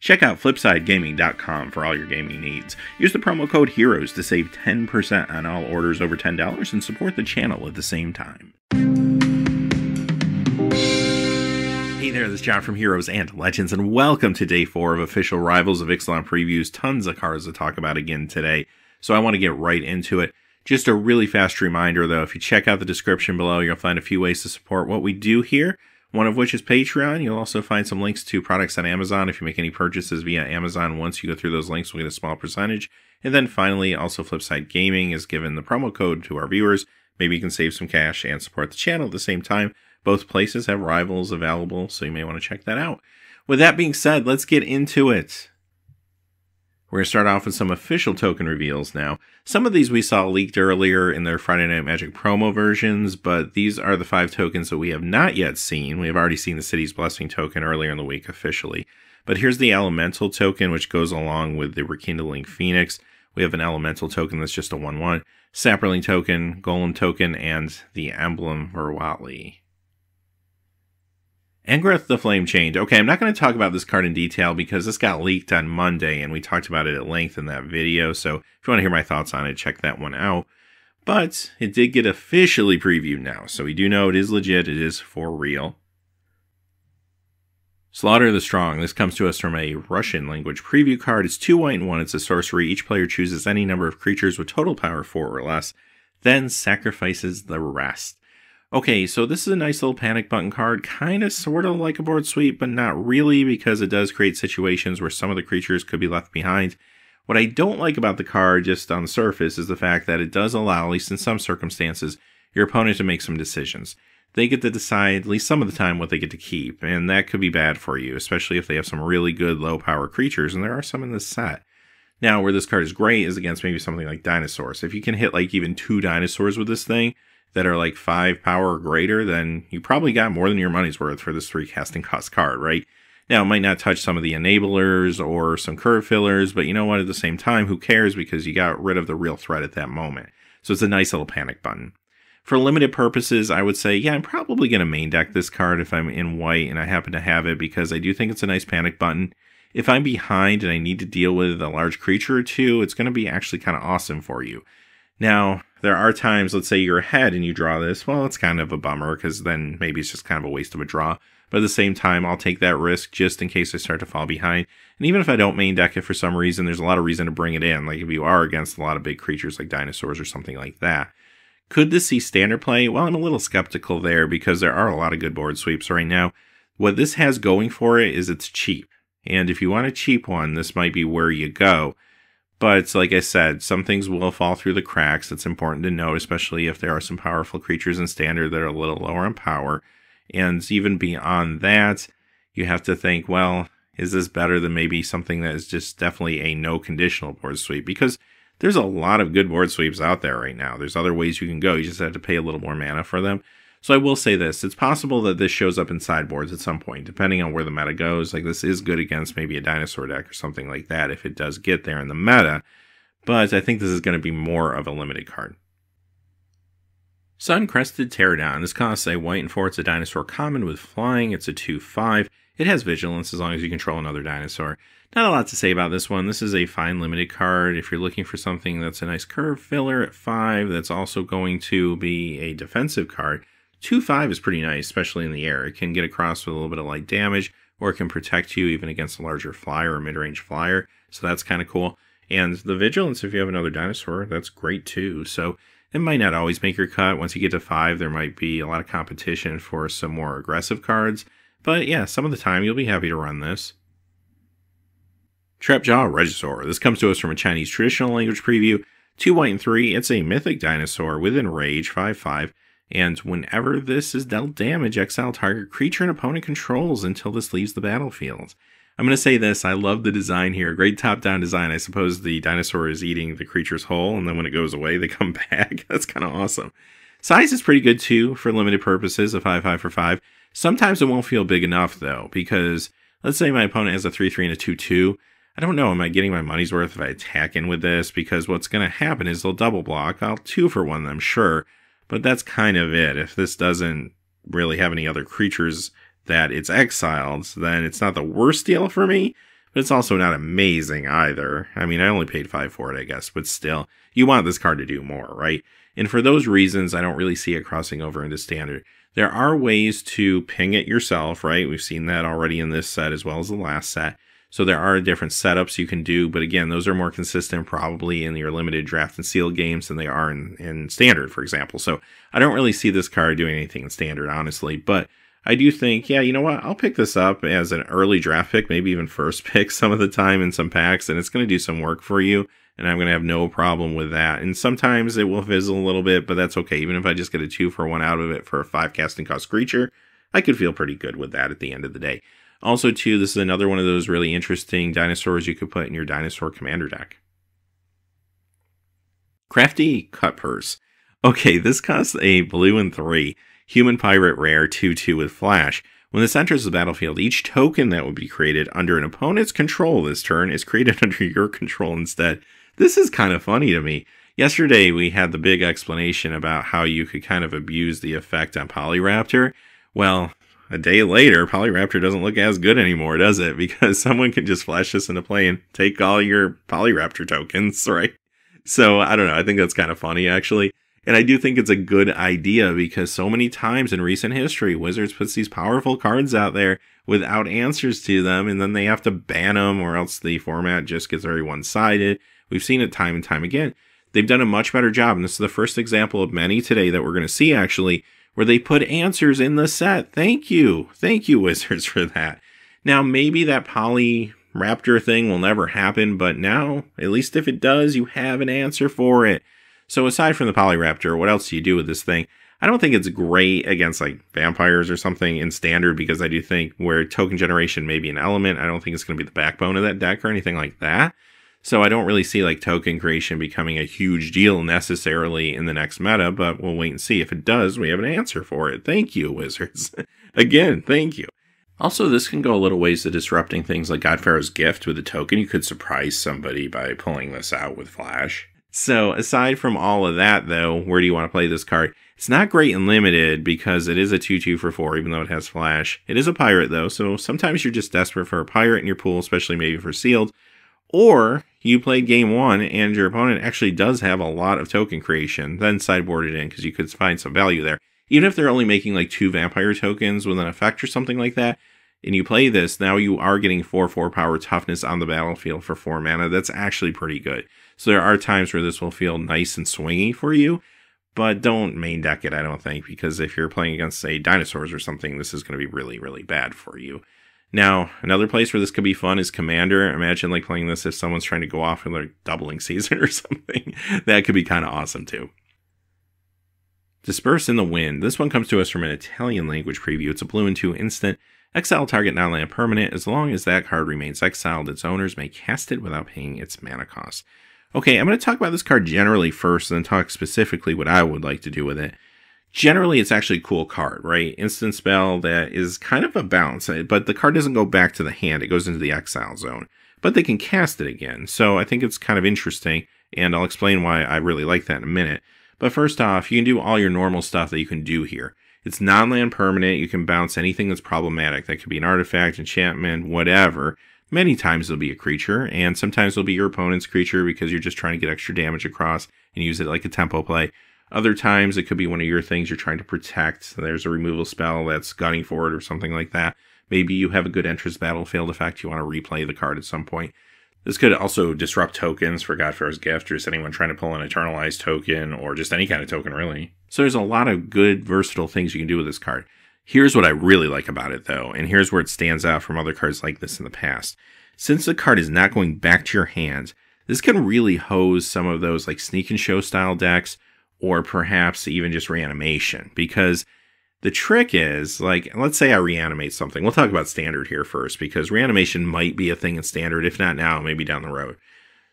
Check out FlipsideGaming.com for all your gaming needs. Use the promo code HEROES to save 10% on all orders over $10 and support the channel at the same time. Hey there, this is John from Heroes and Legends, and welcome to Day 4 of official Rivals of Ixalan previews. Tons of cards to talk about again today, so I want to get right into it. Just a really fast reminder, though, if you check out the description below, you'll find a few ways to support what we do here. One of which is Patreon. You'll also find some links to products on Amazon. If you make any purchases via Amazon, once you go through those links, we'll get a small percentage. And then finally, also Flipside Gaming is given the promo code to our viewers. Maybe you can save some cash and support the channel at the same time. Both places have Rivals available, so you may want to check that out. With that being said, let's get into it. We're going to start off with some official token reveals now. Some of these we saw leaked earlier in their Friday Night Magic promo versions, but these are the 5 tokens that we have not yet seen. We have already seen the City's Blessing token earlier in the week officially. But here's the Elemental token, which goes along with the Rekindling Phoenix. We have an Elemental token that's just a 1/1, Sapperling token, Golem token, and the Emblem Verwatli. Angreth the Flame Chained. Okay, I'm not going to talk about this card in detail because this got leaked on Monday and we talked about it at length in that video, so if you want to hear my thoughts on it, check that one out. But it did get officially previewed now, so we do know it is legit, it is for real. Slaughter the Strong. This comes to us from a Russian language preview card. It's 2 white and 1. It's a sorcery. Each player chooses any number of creatures with total power 4 or less, then sacrifices the rest. Okay, so this is a nice little panic button card, kind of sort of like a board sweep, but not really because it does create situations where some of the creatures could be left behind. What I don't like about the card, just on the surface, is the fact that it does allow, at least in some circumstances, your opponent to make some decisions. They get to decide, at least some of the time, what they get to keep, and that could be bad for you, especially if they have some really good low-power creatures, and there are some in this set. Now, where this card is great is against maybe something like dinosaurs. If you can hit like even 2 dinosaurs with this thing, that are like 5 power or greater, then you probably got more than your money's worth for this 3 casting cost card, right? Now, it might not touch some of the enablers or some curve fillers, but you know what, at the same time, who cares, because you got rid of the real threat at that moment. So it's a nice little panic button. For limited purposes, I would say, yeah, I'm probably going to main deck this card if I'm in white and I happen to have it, because I do think it's a nice panic button. If I'm behind and I need to deal with a large creature or two, it's going to be actually kind of awesome for you. Now, there are times, let's say you're ahead and you draw this, well, it's kind of a bummer because then maybe it's just kind of a waste of a draw. But at the same time, I'll take that risk just in case I start to fall behind. And even if I don't main deck it for some reason, there's a lot of reason to bring it in. Like if you are against a lot of big creatures like dinosaurs or something like that. Could this see standard play? Well, I'm a little skeptical there because there are a lot of good board sweeps right now. What this has going for it is it's cheap. And if you want a cheap one, this might be where you go. But like I said, some things will fall through the cracks. It's important to note, especially if there are some powerful creatures in standard that are a little lower in power. And even beyond that, you have to think, well, is this better than maybe something that is just definitely a no conditional board sweep? Because there's a lot of good board sweeps out there right now. There's other ways you can go. You just have to pay a little more mana for them. So I will say this, it's possible that this shows up in sideboards at some point, depending on where the meta goes. Like this is good against maybe a dinosaur deck or something like that if it does get there in the meta, but I think this is going to be more of a limited card. Sun-Crested Pterodon. This costs a white and 4. It's a dinosaur common with flying. It's a 2/5. It has vigilance as long as you control another dinosaur. Not a lot to say about this one. This is a fine limited card. If you're looking for something that's a nice curve filler at 5, that's also going to be a defensive card, 2/5 is pretty nice, especially in the air. It can get across with a little bit of light damage, or it can protect you even against a larger flyer or mid-range flyer, so that's kind of cool. And the vigilance, if you have another dinosaur, that's great too. So it might not always make your cut. Once you get to 5, there might be a lot of competition for some more aggressive cards, but yeah, some of the time you'll be happy to run this. Trapjaw Regisaur. This comes to us from a Chinese traditional language preview, 2 white and 3. It's a mythic dinosaur with enrage, 5/5. And whenever this is dealt damage, exile target creature and opponent controls until this leaves the battlefield. I'm going to say this, I love the design here. Great top-down design. I suppose the dinosaur is eating the creature's whole, and then when it goes away, they come back. That's kind of awesome. Size is pretty good, too, for limited purposes, a 5/5 for 5. Sometimes it won't feel big enough, though, because let's say my opponent has a 3/3 and a 2/2. I don't know, am I getting my money's worth if I attack in with this? Because what's going to happen is they'll double block. I'll 2 for 1 them, sure. But that's kind of it. If this doesn't really have any other creatures that it's exiled, then it's not the worst deal for me. but it's also not amazing either. I mean, I only paid 5 for it, I guess, but still, you want this card to do more, right? And for those reasons, I don't really see it crossing over into standard. There are ways to ping it yourself, right? We've seen that already in this set as well as the last set. So there are different setups you can do, but again, those are more consistent probably in your limited draft and sealed games than they are in standard, for example. So I don't really see this card doing anything in standard, honestly, but I do think, yeah, you know what, I'll pick this up as an early draft pick, maybe even first pick some of the time in some packs, and it's going to do some work for you, and I'm going to have no problem with that. And sometimes it will fizzle a little bit, but that's okay. Even if I just get a 2-for-1 out of it for a 5 casting cost creature, I could feel pretty good with that at the end of the day. Also, too, this is another one of those really interesting dinosaurs you could put in your dinosaur commander deck. Crafty Cut Purse. Okay, this costs a blue and 3. Human Pirate Rare 2/2 with Flash. When this enters the battlefield, each token that would be created under an opponent's control this turn is created under your control instead. This is kind of funny to me. Yesterday, we had the big explanation about how you could kind of abuse the effect on Polyraptor. Well, a day later, Polyraptor doesn't look as good anymore, does it? Because someone can just flash this into play and take all your Polyraptor tokens, right? So, I don't know. I think that's kind of funny, actually. And I do think it's a good idea because so many times in recent history, Wizards puts these powerful cards out there without answers to them, and then they have to ban them or else the format just gets very one-sided. We've seen it time and time again. They've done a much better job, and this is the first example of many today that we're going to see, actually, where they put answers in the set. Thank you, Wizards, for that. Now, maybe that Polyraptor thing will never happen, but now, at least if it does, you have an answer for it. So aside from the Polyraptor, what else do you do with this thing? I don't think it's great against like vampires or something in standard because I do think where token generation may be an element, I don't think it's going to be the backbone of that deck or anything like that. So I don't really see like token creation becoming a huge deal necessarily in the next meta, but we'll wait and see. If it does, we have an answer for it. Thank you, Wizards. Again, thank you. Also, this can go a little ways to disrupting things like Godpharaoh's Gift with a token. You could surprise somebody by pulling this out with Flash. So aside from all of that, though, where do you want to play this card? It's not great in limited because it is a 2/2 for 4, even though it has Flash. It is a pirate, though, so sometimes you're just desperate for a pirate in your pool, especially maybe for sealed. Or you played game 1 and your opponent actually does have a lot of token creation, then sideboard it in because you could find some value there. Even if they're only making like 2 vampire tokens with an effect or something like that, and you play this, now you are getting 4/4 power toughness on the battlefield for 4 mana. That's actually pretty good. So there are times where this will feel nice and swingy for you, but don't main deck it, I don't think, because if you're playing against, say, dinosaurs or something, this is going to be really, really bad for you. Now, another place where this could be fun is Commander. Imagine like playing this if someone's trying to go off in like doubling season or something. That could be kind of awesome too. Disperse in the Wind. This one comes to us from an Italian language preview. It's a blue and 2 instant. Exile target non-land permanent. As long as that card remains exiled, its owners may cast it without paying its mana cost. Okay, I'm going to talk about this card generally first, and then talk specifically what I would like to do with it. Generally, it's actually a cool card, right? Instant spell that is kind of a bounce, but the card doesn't go back to the hand. It goes into the exile zone, but they can cast it again. So I think it's kind of interesting, and I'll explain why I really like that in a minute. But first off, you can do all your normal stuff that you can do here. It's non-land permanent. You can bounce anything that's problematic. That could be an artifact, enchantment, whatever. Many times it'll be a creature, and sometimes it'll be your opponent's creature because you're just trying to get extra damage across and use it like a tempo play. Other times it could be one of your things you're trying to protect. There's a removal spell that's gunning for it or something like that. Maybe you have a good enters battlefield effect. You want to replay the card at some point. This could also disrupt tokens for Godpharaoh's Gift or just anyone trying to pull an Eternalized token or just any kind of token, really. So there's a lot of good, versatile things you can do with this card. Here's what I really like about it, though, and here's where it stands out from other cards like this in the past. Since the card is not going back to your hands, this can really hose some of those like Sneak and Show style decks, or perhaps even just Reanimation, because the trick is, like, let's say I reanimate something. We'll talk about standard here first, because reanimation might be a thing in standard, if not now, maybe down the road.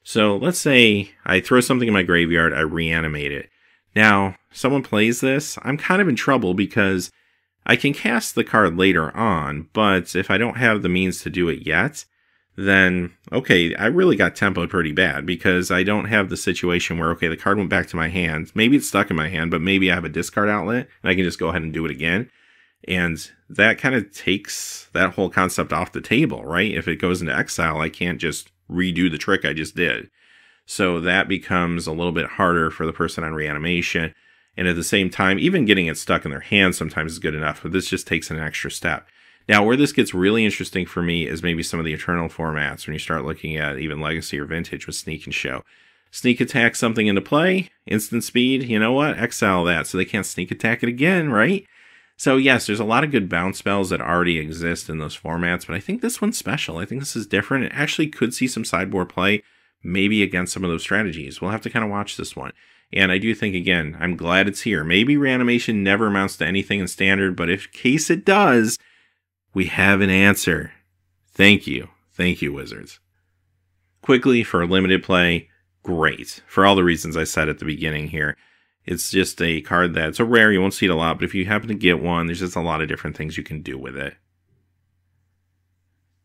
So let's say I throw something in my graveyard, I reanimate it. Now, someone plays this, I'm kind of in trouble because I can cast the card later on, but if I don't have the means to do it yet, then, okay, I really got tempoed pretty bad because I don't have the situation where, okay, the card went back to my hand. Maybe it's stuck in my hand, but maybe I have a discard outlet and I can just go ahead and do it again. And that kind of takes that whole concept off the table, right? If it goes into exile, I can't just redo the trick I just did. So that becomes a little bit harder for the person on reanimation. And at the same time, even getting it stuck in their hand sometimes is good enough, but this just takes an extra step. Now, where this gets really interesting for me is maybe some of the Eternal formats when you start looking at even Legacy or Vintage with Sneak and Show. Sneak attack something into play, instant speed, you know what? Exile that so they can't sneak attack it again, right? So yes, there's a lot of good bounce spells that already exist in those formats, but I think this one's special. I think this is different. It actually could see some sideboard play, maybe against some of those strategies. We'll have to kind of watch this one. And I do think, again, I'm glad it's here. Maybe reanimation never amounts to anything in Standard, but if case it does, we have an answer. Thank you. Thank you, Wizards. Quickly, for limited play, great. For all the reasons I said at the beginning here. It's just a card that's a rare, you won't see it a lot, but if you happen to get one, there's just a lot of different things you can do with it.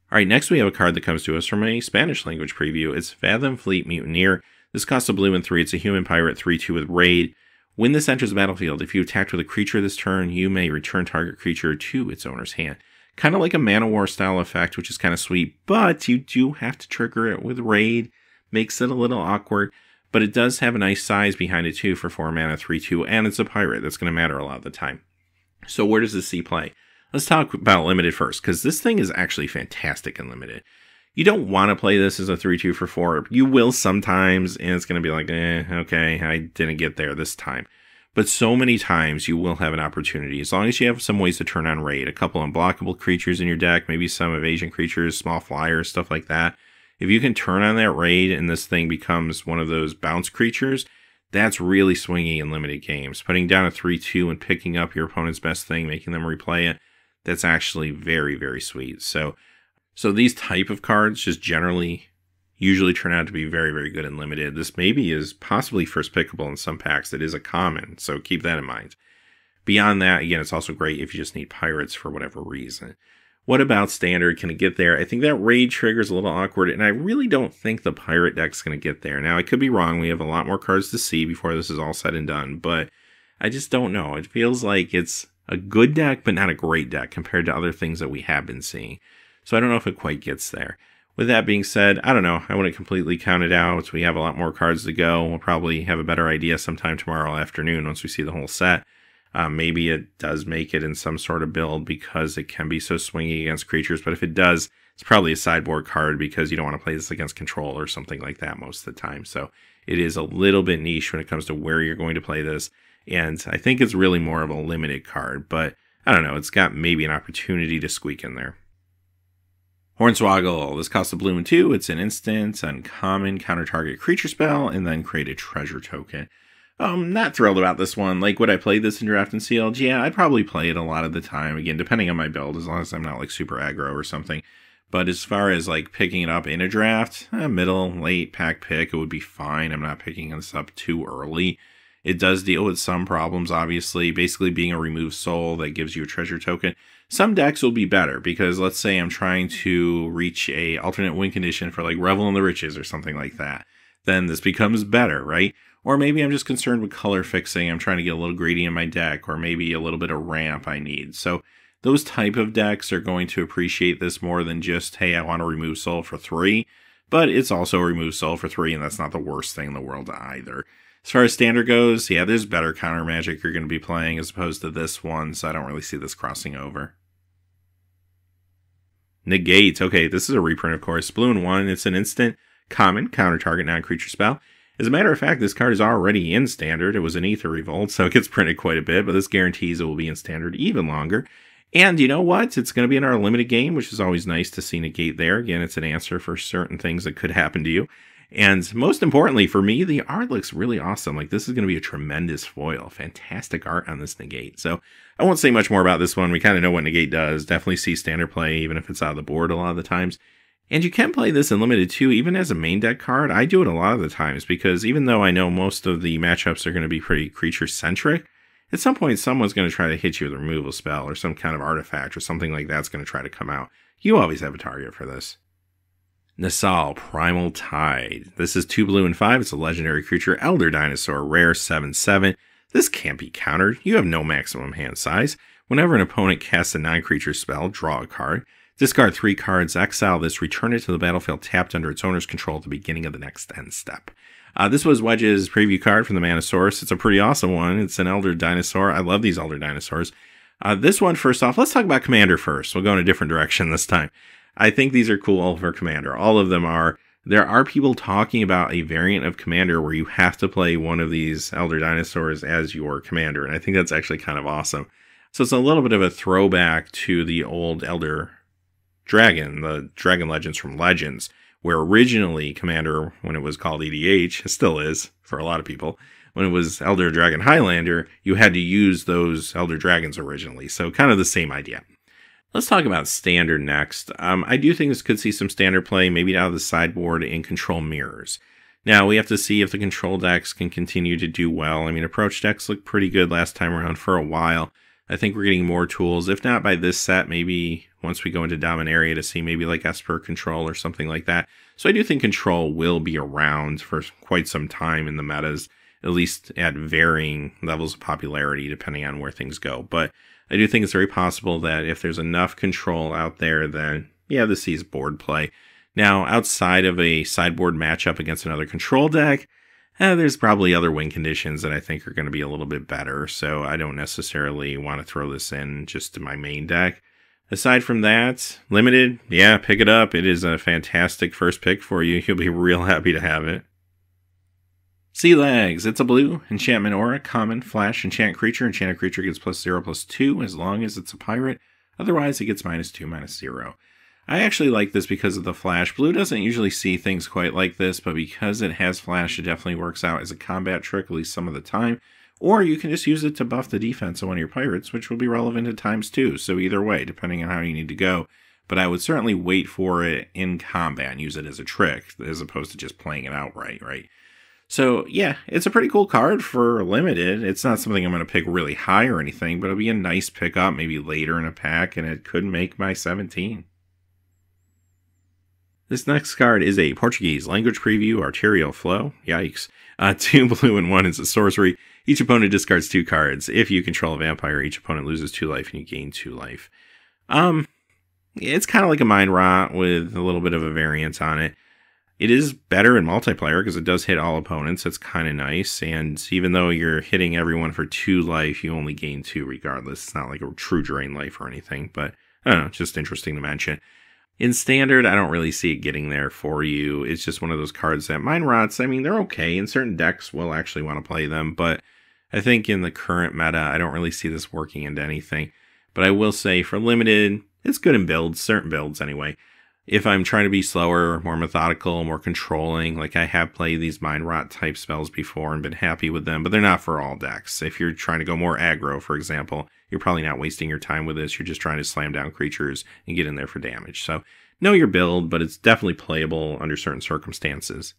Alright, next we have a card that comes to us from a Spanish language preview. It's Fathom Fleet Mutineer. This costs a blue and 3. It's a human pirate 3/2 with raid. When this enters the battlefield, if you attacked with a creature this turn, you may return target creature to its owner's hand. Kind of like a Mana War style effect, which is kind of sweet, but you do have to trigger it with raid. Makes it a little awkward. But it does have a nice size behind it too for 4 mana 3/2, and it's a pirate. That's going to matter a lot of the time. So where does this see play? Let's talk about limited first, because this thing is actually fantastic in limited. You don't want to play this as a 3/2 for 4. You will sometimes, and it's going to be like, okay, I didn't get there this time. But so many times you will have an opportunity, as long as you have some ways to turn on raid. A couple unblockable creatures in your deck, maybe some evasion creatures, small flyers, stuff like that. If you can turn on that raid and this thing becomes one of those bounce creatures, that's really swingy in limited games. Putting down a 3/2 and picking up your opponent's best thing, making them replay it, that's actually very, very sweet. So these type of cards just generally usually turn out to be very, very good in limited. This maybe is possibly first pickable in some packs. It is a common, so keep that in mind. Beyond that, again, it's also great if you just need pirates for whatever reason. What about Standard? Can it get there? I think that raid trigger is a little awkward, and I really don't think the pirate deck's going to get there. Now, I could be wrong. We have a lot more cards to see before this is all said and done, but I just don't know. It feels like it's a good deck, but not a great deck compared to other things that we have been seeing. So I don't know if it quite gets there. With that being said, I don't know. I wouldn't completely count it out. We have a lot more cards to go. We'll probably have a better idea sometime tomorrow afternoon once we see the whole set. Maybe it does make it in some sort of build because it can be so swingy against creatures. But if it does, it's probably a sideboard card because you don't want to play this against control or something like that most of the time. So it is a little bit niche when it comes to where you're going to play this. And I think it's really more of a limited card. But I don't know. It's got maybe an opportunity to squeak in there. Hornswoggle. This costs a blue and 2. It's an instant, uncommon, counter target creature spell, and then create a treasure token. Not thrilled about this one. Like, would I play this in Draft and Sealed? Yeah, I'd probably play it a lot of the time. Again, depending on my build, as long as I'm not like super aggro or something. But as far as like picking it up in a draft, middle, late pack pick, it would be fine. I'm not picking this up too early. It does deal with some problems, obviously. Basically being a remove soul that gives you a treasure token. Some decks will be better because let's say I'm trying to reach a alternate win condition for like Revel in the Riches or something like that. Then this becomes better, right? Or maybe I'm just concerned with color fixing. I'm trying to get a little greedy in my deck, or maybe a little bit of ramp I need. So those type of decks are going to appreciate this more than just, hey, I want to remove soul for 3. But it's also remove soul for 3, and that's not the worst thing in the world either. As far as Standard goes, yeah, there's better counter magic you're going to be playing as opposed to this one, so I don't really see this crossing over. Negate. Okay, this is a reprint, of course. Blue and 1. It's an instant, common, counter target non-creature spell. As a matter of fact, this card is already in Standard. It was an Aether Revolt, so it gets printed quite a bit, but this guarantees it will be in Standard even longer. And you know what? It's going to be in our limited game, which is always nice to see Negate there. Again, it's an answer for certain things that could happen to you. And most importantly, for me, the art looks really awesome. Like, this is going to be a tremendous foil. Fantastic art on this Negate. So I won't say much more about this one. We kind of know what Negate does. Definitely see Standard play, even if it's out of the board a lot of the times. And you can play this in limited too, even as a main deck card. I do it a lot of the times because even though I know most of the matchups are going to be pretty creature-centric, at some point someone's going to try to hit you with a removal spell or some kind of artifact or something like that's going to try to come out. You always have a target for this. Nasal, Primal Tide. This is 2 blue and 5. It's a legendary creature, Elder Dinosaur, rare 7/7. This can't be countered. You have no maximum hand size. Whenever an opponent casts a non-creature spell, draw a card. Discard 3 cards, exile this, return it to the battlefield tapped under its owner's control at the beginning of the next end step. This was Wedge's preview card from the Mana Source. It's a pretty awesome one. It's an Elder Dinosaur. I love these Elder Dinosaurs. This one, first off, let's talk about Commander first. We'll go in a different direction this time. I think these are cool for Commander. All of them are. There are people talking about a variant of Commander where you have to play one of these Elder Dinosaurs as your Commander, and I think that's actually kind of awesome. So it's a little bit of a throwback to the old Elder Dragon, the Dragon Legends from Legends, where originally Commander, when it was called EDH, it still is for a lot of people, when it was Elder Dragon Highlander, you had to use those Elder Dragons originally, so kind of the same idea. Let's talk about Standard next. I do think this could see some Standard play, maybe out of the sideboard in Control Mirrors. Now, we have to see if the Control decks can continue to do well. I mean, Approach decks looked pretty good last time around for a while. I think we're getting more tools, if not by this set, maybe once we go into Dominaria to see maybe like Esper Control or something like that. So I do think Control will be around for quite some time in the metas, at least at varying levels of popularity depending on where things go. But I do think it's very possible that if there's enough Control out there, then yeah, this sees board play. Now, outside of a sideboard matchup against another Control deck, there's probably other win conditions that I think are going to be a little bit better, so I don't necessarily want to throw this in just to my main deck. Aside from that, Limited, yeah, pick it up. It is a fantastic first pick for you. You'll be real happy to have it. Sea Legs, it's a blue, enchantment aura, common, flash, enchant creature. Enchanted creature gets +0/+2 as long as it's a pirate. Otherwise, it gets -2/-0. I actually like this because of the flash. Blue doesn't usually see things quite like this, but because it has flash, it definitely works out as a combat trick, at least some of the time. Or you can just use it to buff the defense of one of your pirates, which will be relevant at times too. So either way, depending on how you need to go. But I would certainly wait for it in combat and use it as a trick, as opposed to just playing it outright, right? So yeah, it's a pretty cool card for Limited. It's not something I'm going to pick really high or anything, but it'll be a nice pickup maybe later in a pack, and it could make my 17. This next card is a Portuguese language preview, Arterial Flow. Yikes. 2 blue and 1 is a sorcery. Each opponent discards 2 cards. If you control a vampire, each opponent loses 2 life and you gain 2 life. It's kind of like a Mind Rot with a little bit of a variant on it. It is better in multiplayer because it does hit all opponents. That's kind of nice. And even though you're hitting everyone for 2 life, you only gain 2 regardless. It's not like a true drain life or anything, but I don't know, just interesting to mention. In Standard, I don't really see it getting there for you. It's just one of those cards that Mind Rots, I mean, they're okay. In certain decks, we'll actually want to play them. But I think in the current meta, I don't really see this working into anything. But I will say, for Limited, it's good in builds, certain builds anyway. If I'm trying to be slower, more methodical, more controlling, like I have played these Mind Rot type spells before and been happy with them, but they're not for all decks. If you're trying to go more aggro, for example, you're probably not wasting your time with this. You're just trying to slam down creatures and get in there for damage. So know your build, but it's definitely playable under certain circumstances.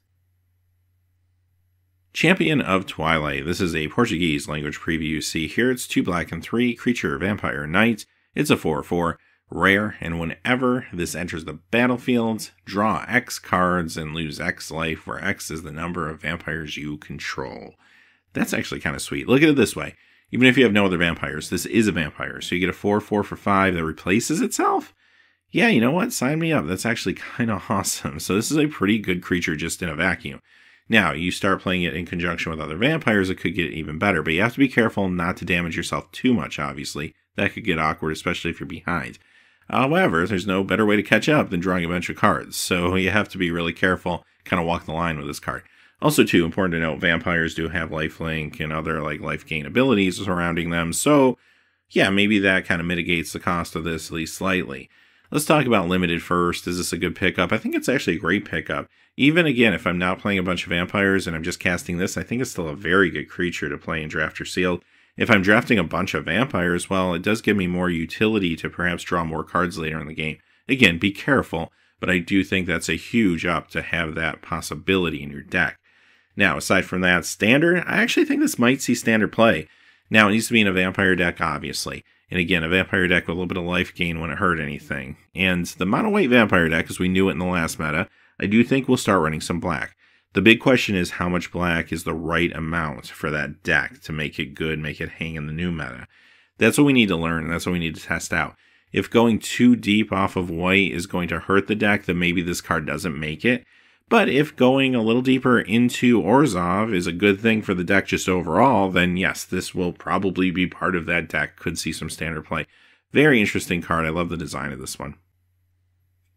Champion of Twilight. This is a Portuguese language preview. See here, it's 2 black and 3, creature, vampire, knight. It's a 4/4. Rare, and whenever this enters the battlefield, draw X cards and lose X life, where X is the number of vampires you control. That's actually kind of sweet. Look at it this way. Even if you have no other vampires, this is a vampire. So you get a 4/4 for 5 that replaces itself? Yeah, you know what? Sign me up. That's actually kind of awesome. So this is a pretty good creature just in a vacuum. Now, you start playing it in conjunction with other vampires, it could get even better. But you have to be careful not to damage yourself too much, obviously. That could get awkward, especially if you're behind. However, there's no better way to catch up than drawing a bunch of cards, so you have to be really careful, kind of walk the line with this card. Also, too, important to note, vampires do have lifelink and other like life gain abilities surrounding them, so yeah, maybe that kind of mitigates the cost of this at least slightly. Let's talk about Limited first. Is this a good pickup? I think it's actually a great pickup. Even, again, if I'm not playing a bunch of vampires and I'm just casting this, I think it's still a very good creature to play in Draft or Sealed. If I'm drafting a bunch of vampires, well, it does give me more utility to perhaps draw more cards later in the game. Again, be careful, but I do think that's a huge up to have that possibility in your deck. Now, aside from that, Standard, I actually think this might see Standard play. Now, it needs to be in a vampire deck, obviously. And again, a vampire deck with a little bit of life gain when it hurt anything. And the mono-white vampire deck, as we knew it in the last meta, I do think we'll start running some black. The big question is how much black is the right amount for that deck to make it good, make it hang in the new meta. That's what we need to learn, and that's what we need to test out. If going too deep off of white is going to hurt the deck, then maybe this card doesn't make it. But if going a little deeper into Orzhov is a good thing for the deck just overall, then yes, this will probably be part of that deck. Could see some standard play. Very interesting card. I love the design of this one.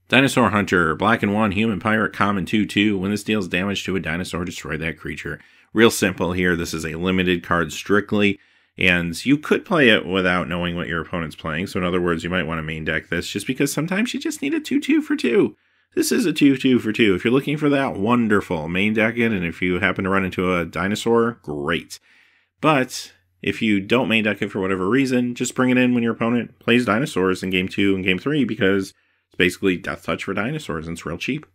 Dinosaur Hunter, black and 1, human pirate, common 2/2. When this deals damage to a dinosaur, destroy that creature. Real simple here. This is a limited card strictly, and you could play it without knowing what your opponent's playing. So in other words, you might want to main deck this just because sometimes you just need a 2/2 for 2. This is a 2/2 for 2. If you're looking for that, wonderful. Main deck it, and if you happen to run into a dinosaur, great. But if you don't main deck it for whatever reason, just bring it in when your opponent plays dinosaurs in Game 2 and Game 3 because it's basically Death Touch for dinosaurs and it's real cheap.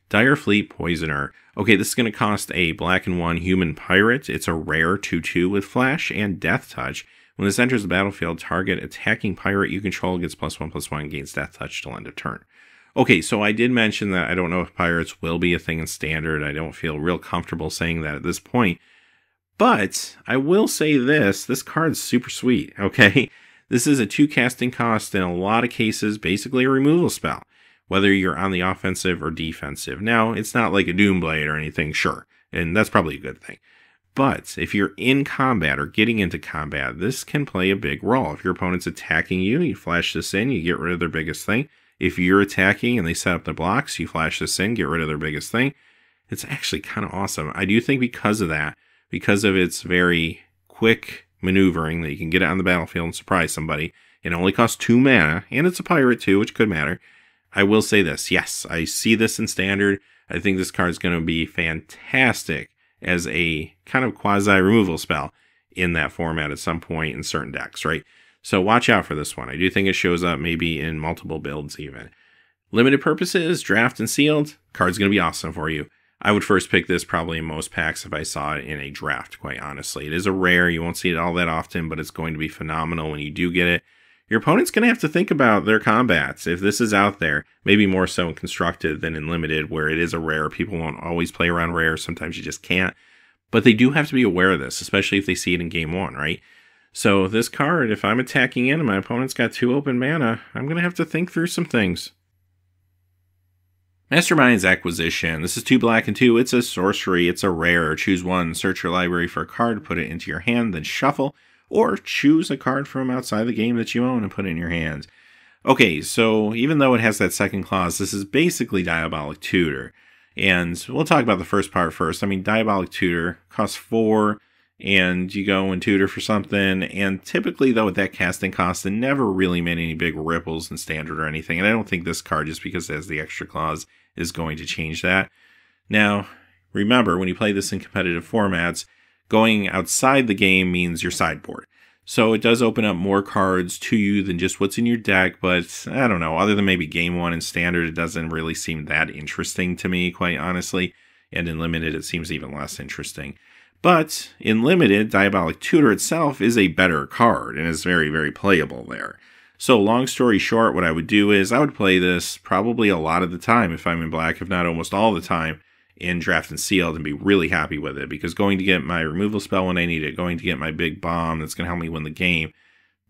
Dire Fleet Poisoner. Okay, this is going to cost a black and 1 human pirate. It's a rare 2/2 with flash and Death Touch. When this enters the battlefield, target attacking pirate you control gets +1/+1, gains Death Touch till end of turn. Okay, so I did mention that I don't know if pirates will be a thing in standard. I don't feel real comfortable saying that at this point. But I will say this card's super sweet, okay? This is a 2 casting cost, in a lot of cases, basically a removal spell, whether you're on the offensive or defensive. Now, it's not like a Doomblade or anything, sure, and that's probably a good thing. But if you're in combat or getting into combat, this can play a big role. If your opponent's attacking you, you flash this in, you get rid of their biggest thing. If you're attacking and they set up the blocks, you flash this in, get rid of their biggest thing. It's actually kind of awesome. I do think because of that, because of its very quick maneuvering that you can get it on the battlefield and surprise somebody, it only costs 2 mana, and it's a pirate too, which could matter. I will say this, yes, I see this in standard. I think this card is going to be fantastic as a kind of quasi-removal spell in that format at some point in certain decks, right? So watch out for this one. I do think it shows up maybe in multiple builds even. Limited purposes, draft and sealed, card's going to be awesome for you. I would first pick this probably in most packs if I saw it in a draft, quite honestly. It is a rare, you won't see it all that often, but it's going to be phenomenal when you do get it. Your opponent's going to have to think about their combats. If this is out there, maybe more so in Constructed than in Limited, where it is a rare. People won't always play around rare. Sometimes you just can't. But they do have to be aware of this, especially if they see it in Game 1, right? So this card, if I'm attacking in and my opponent's got 2 open mana, I'm going to have to think through some things. Mastermind's Acquisition. This is 2 black and 2. It's a sorcery. It's a rare. Choose one. Search your library for a card, put it into your hand, then shuffle. Or choose a card from outside the game that you own and put it in your hand. Okay, so even though it has that second clause, this is basically Diabolic Tutor. And we'll talk about the first part first. I mean, Diabolic Tutor costs 4, and you go and tutor for something. And typically, though, with that casting cost, it never really made any big ripples in standard or anything. And I don't think this card, just because it has the extra clause, is going to change that. Now, remember, when you play this in competitive formats, going outside the game means your sideboard. So it does open up more cards to you than just what's in your deck, but I don't know, other than maybe Game 1 in Standard, it doesn't really seem that interesting to me, quite honestly. And in Limited, it seems even less interesting. But in Limited, Diabolic Tutor itself is a better card and is very, very playable there. So long story short, what I would do is I would play this probably a lot of the time if I'm in black, if not almost all the time, in draft and sealed, and be really happy with it, because going to get my removal spell when I need it, going to get my big bomb that's going to help me win the game,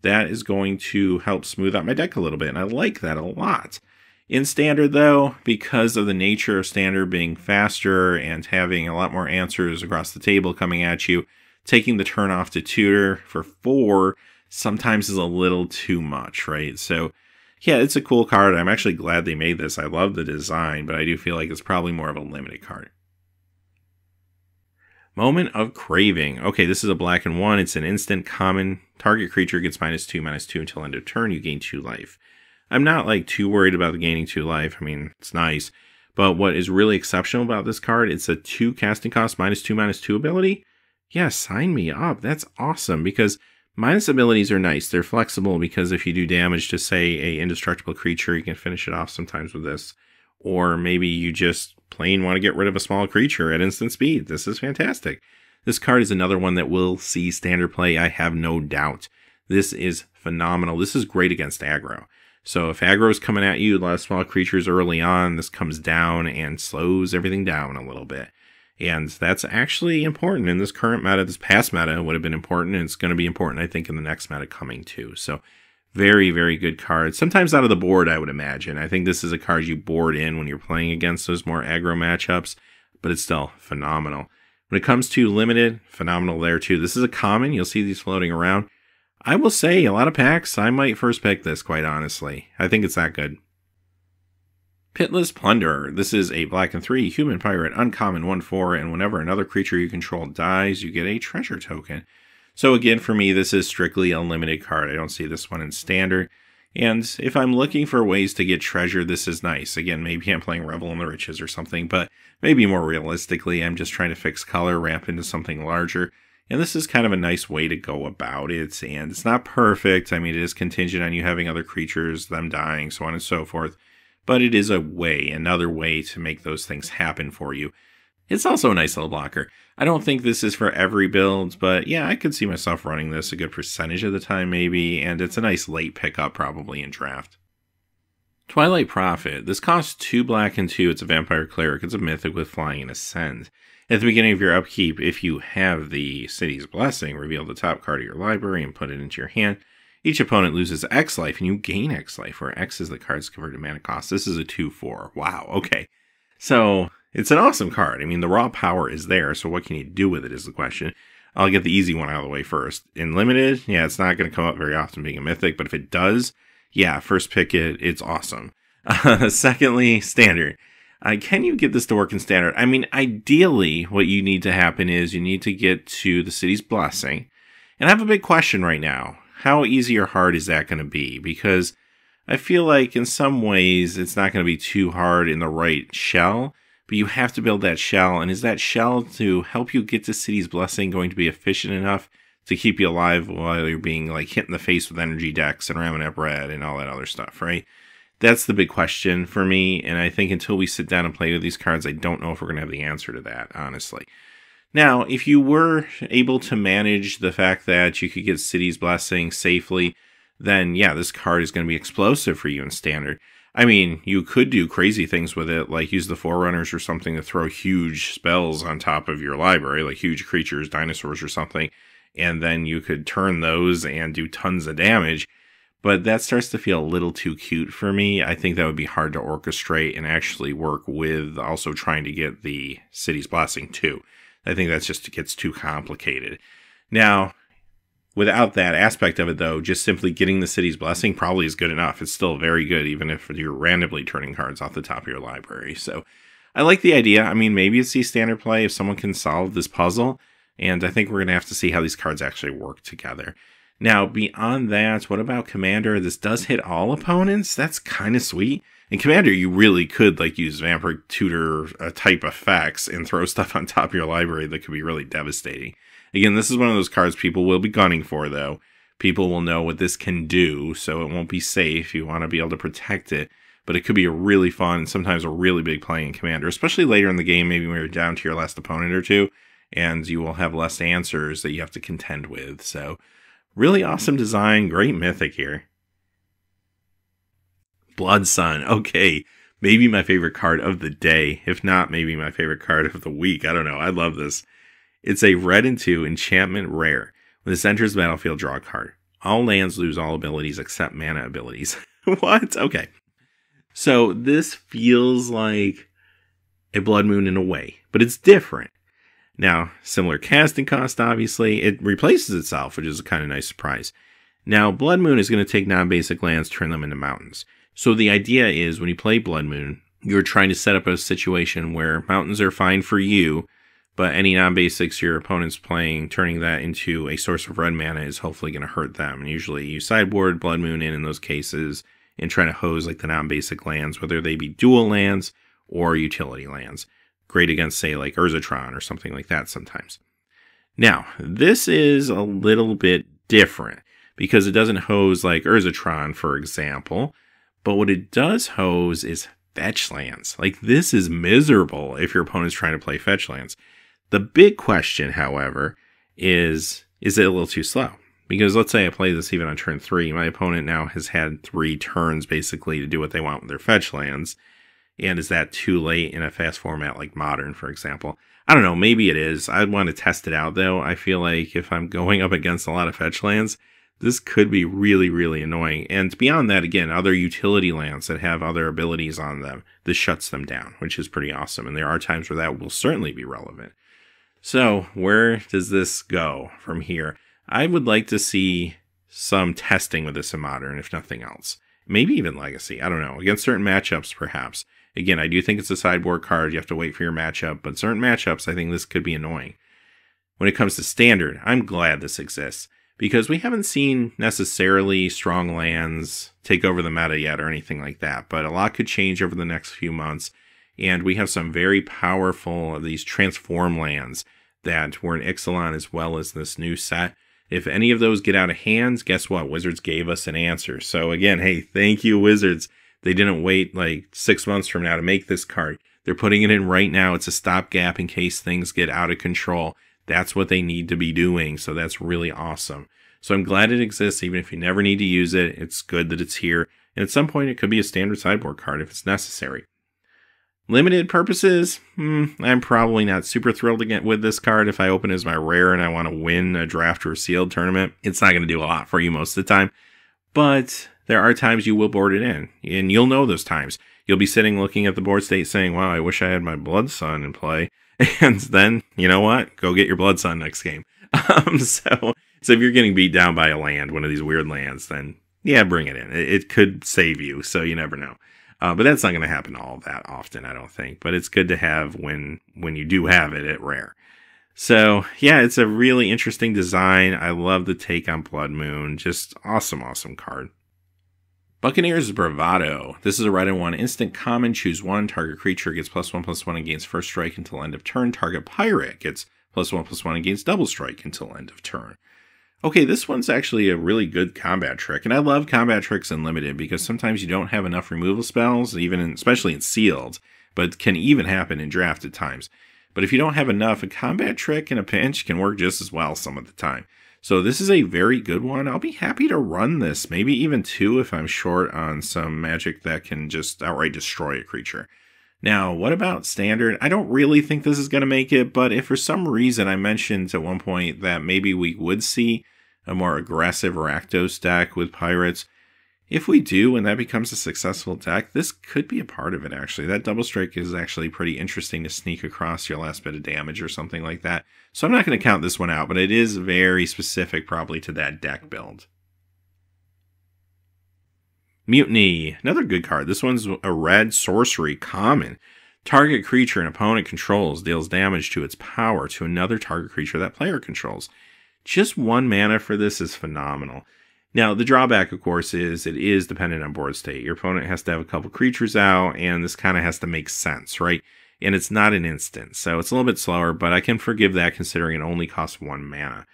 that is going to help smooth out my deck a little bit, and I like that a lot. In Standard, though, because of the nature of Standard being faster and having a lot more answers across the table coming at you, taking the turn off to tutor for 4 sometimes is a little too much, right? So yeah, it's a cool card. I'm actually glad they made this. I love the design, but I do feel like it's probably more of a limited card. Moment of Craving. Okay, this is a black and 1. It's an instant common. Target creature gets -2/-2 until end of turn. You gain 2 life. I'm not like too worried about the gaining 2 life. I mean, it's nice. But what is really exceptional about this card, it's a 2 casting cost -2/-2 ability. Yeah, sign me up. That's awesome, because minus abilities are nice. They're flexible because if you do damage to, say, a indestructible creature, you can finish it off sometimes with this. Or maybe you just plain want to get rid of a small creature at instant speed. This is fantastic. This card is another one that will see standard play, I have no doubt. This is phenomenal. This is great against aggro. So if aggro is coming at you, a lot of small creatures early on, this comes down and slows everything down a little bit. And that's actually important in this current meta. This past meta would have been important, and it's going to be important, I think, in the next meta coming too. So very, very good card. Sometimes out of the board, I would imagine. I think this is a card you board in when you're playing against those more aggro matchups, but it's still phenomenal. When it comes to limited, phenomenal there too. This is a common. You'll see these floating around. I will say, a lot of packs, I might first pick this, quite honestly. I think it's that good. Pitless Plunderer. This is a black and 3 human pirate, uncommon 1/4, and whenever another creature you control dies, you get a treasure token. So again, for me, this is strictly a limited card. I don't see this one in standard. And if I'm looking for ways to get treasure, this is nice. Again, maybe I'm playing Revel in the Riches or something, but maybe more realistically, I'm just trying to fix color, ramp into something larger. And this is kind of a nice way to go about it. And it's not perfect. I mean, it is contingent on you having other creatures, them dying, so on and so forth. But it is a way, another way to make those things happen for you. It's also a nice little blocker. I don't think this is for every build, but yeah, I could see myself running this a good percentage of the time maybe, and it's a nice late pickup probably in draft. Twilight Prophet. This costs 2 black and 2. It's a vampire cleric. It's a mythic with flying and ascend. At the beginning of your upkeep, if you have the City's Blessing, reveal the top card of your library and put it into your hand. Each opponent loses X life, and you gain X life, where X is the card's converted mana cost. This is a 2/4. Wow, okay. So, it's an awesome card. I mean, the raw power is there, so what can you do with it is the question. I'll get the easy one out of the way first. In limited, yeah, it's not going to come up very often being a mythic, but if it does, yeah, first pick it, it's awesome. Secondly, standard. Can you get this to work in standard? I mean, ideally, what you need to happen is you need to get to the City's Blessing. And I have a big question right now. How easy or hard is that going to be? Because I feel like in some ways it's not going to be too hard in the right shell, but you have to build that shell. And is that shell to help you get to City's Blessing going to be efficient enough to keep you alive while you're being like hit in the face with energy decks and ramming up red and all that other stuff, right? That's the big question for me. And I think until we sit down and play with these cards, I don't know if we're going to have the answer to that, honestly. Now, if you were able to manage the fact that you could get City's Blessing safely, then yeah, this card is going to be explosive for you in standard. I mean, you could do crazy things with it, like use the Forerunners or something to throw huge spells on top of your library, like huge creatures, dinosaurs or something, and then you could turn those and do tons of damage. But that starts to feel a little too cute for me. I think that would be hard to orchestrate and actually work with also trying to get the City's Blessing too. I think that just gets too complicated. Now, without that aspect of it, though, just simply getting the City's Blessing probably is good enough. It's still very good, even if you're randomly turning cards off the top of your library. So I like the idea. I mean, maybe it's the standard play if someone can solve this puzzle. And I think we're going to have to see how these cards actually work together. Now, beyond that, what about Commander? This does hit all opponents. That's kind of sweet. In Commander, you really could like use Vampire Tutor type effects and throw stuff on top of your library that could be really devastating. Again, this is one of those cards people will be gunning for, though. People will know what this can do, so it won't be safe. You want to be able to protect it. But it could be a really fun and sometimes a really big play in Commander, especially later in the game, maybe when you're down to your last opponent or two, and you will have less answers that you have to contend with. So, really awesome design, great mythic here. Blood Sun. Okay, maybe my favorite card of the day. If not, maybe my favorite card of the week. I don't know. I love this. It's a red and 2 enchantment rare. When this enters the battlefield, draw a card. All lands lose all abilities except mana abilities. What? Okay. So this feels like a Blood Moon in a way, but it's different. Now, similar casting cost, obviously. It replaces itself, which is a kind of nice surprise. Now, Blood Moon is going to take non-basic lands, turn them into mountains. So the idea is when you play Blood Moon, you're trying to set up a situation where mountains are fine for you, but any non-basics your opponent's playing, turning that into a source of red mana is hopefully going to hurt them. And usually you sideboard Blood Moon in those cases and trying to hose like the non-basic lands, whether they be dual lands or utility lands. Great against, say, like Urzatron or something like that sometimes. Now, this is a little bit different because it doesn't hose like Urzatron, for example, but what it does hose is fetch lands. Like, this is miserable if your opponent's trying to play fetch lands. The big question, however, is it a little too slow? Because let's say I play this even on turn 3. My opponent now has had 3 turns, basically, to do what they want with their fetch lands. And is that too late in a fast format like Modern, for example? I don't know, maybe it is. I'd want to test it out, though. I feel like if I'm going up against a lot of fetch lands, this could be really, really annoying. And beyond that, again, other utility lands that have other abilities on them, this shuts them down, which is pretty awesome. And there are times where that will certainly be relevant. So where does this go from here? I would like to see some testing with this in Modern, if nothing else. Maybe even Legacy. I don't know. Against certain matchups, perhaps. Again, I do think it's a sideboard card. You have to wait for your matchup. But certain matchups, I think this could be annoying. When it comes to Standard, I'm glad this exists, because we haven't seen necessarily strong lands take over the meta yet or anything like that. But a lot could change over the next few months. And we have some very powerful of these transform lands that were in Ixalan as well as this new set. If any of those get out of hand, guess what? Wizards gave us an answer. So again, hey, thank you, Wizards. They didn't wait like 6 months from now to make this card. They're putting it in right now. It's a stopgap in case things get out of control. That's what they need to be doing. So that's really awesome. So I'm glad it exists, even if you never need to use it. It's good that it's here. And at some point, it could be a standard sideboard card if it's necessary. Limited purposes, I'm probably not super thrilled to get with this card. If I open it as my rare and I want to win a draft or a sealed tournament, it's not going to do a lot for you most of the time. But there are times you will board it in, and you'll know those times. You'll be sitting looking at the board state saying, wow, I wish I had my Blood Sun in play. And then, you know what? Go get your Blood Sun next game. So if you're getting beat down by a land, one of these weird lands, then yeah, bring it in. It could save you, so you never know. But that's not going to happen all that often, I don't think. But it's good to have when you do have it at rare. So, yeah, it's a really interesting design. I love the take on Blood Moon. Just awesome, awesome card. Buccaneers Bravado. This is a red and 1 instant common. Choose one. Target creature gets +1/+1 against first strike until end of turn. Target pirate gets +1/+1 against double strike until end of turn. Okay, this one's actually a really good combat trick, and I love combat tricks in Limited because sometimes you don't have enough removal spells, especially in Sealed, but it can even happen in Draft at times. But if you don't have enough, a combat trick in a pinch can work just as well some of the time. So this is a very good one. I'll be happy to run this, maybe even 2 if I'm short on some magic that can just outright destroy a creature. Now, what about Standard? I don't really think this is going to make it, but if for some reason I mentioned at one point that maybe we would see a more aggressive Rakdos deck with Pirates, if we do and that becomes a successful deck, this could be a part of it actually. That double strike is actually pretty interesting to sneak across your last bit of damage or something like that. So I'm not going to count this one out, but it is very specific probably to that deck build. Mutiny, another good card. This one's a red sorcery common. Target creature an opponent controls deals damage to its power to another target creature that player controls. Just 1 mana for this is phenomenal. Now, the drawback, of course, is it is dependent on board state. Your opponent has to have a couple creatures out, and this kind of has to make sense, right? And it's not an instant, so it's a little bit slower, but I can forgive that considering it only costs 1 mana.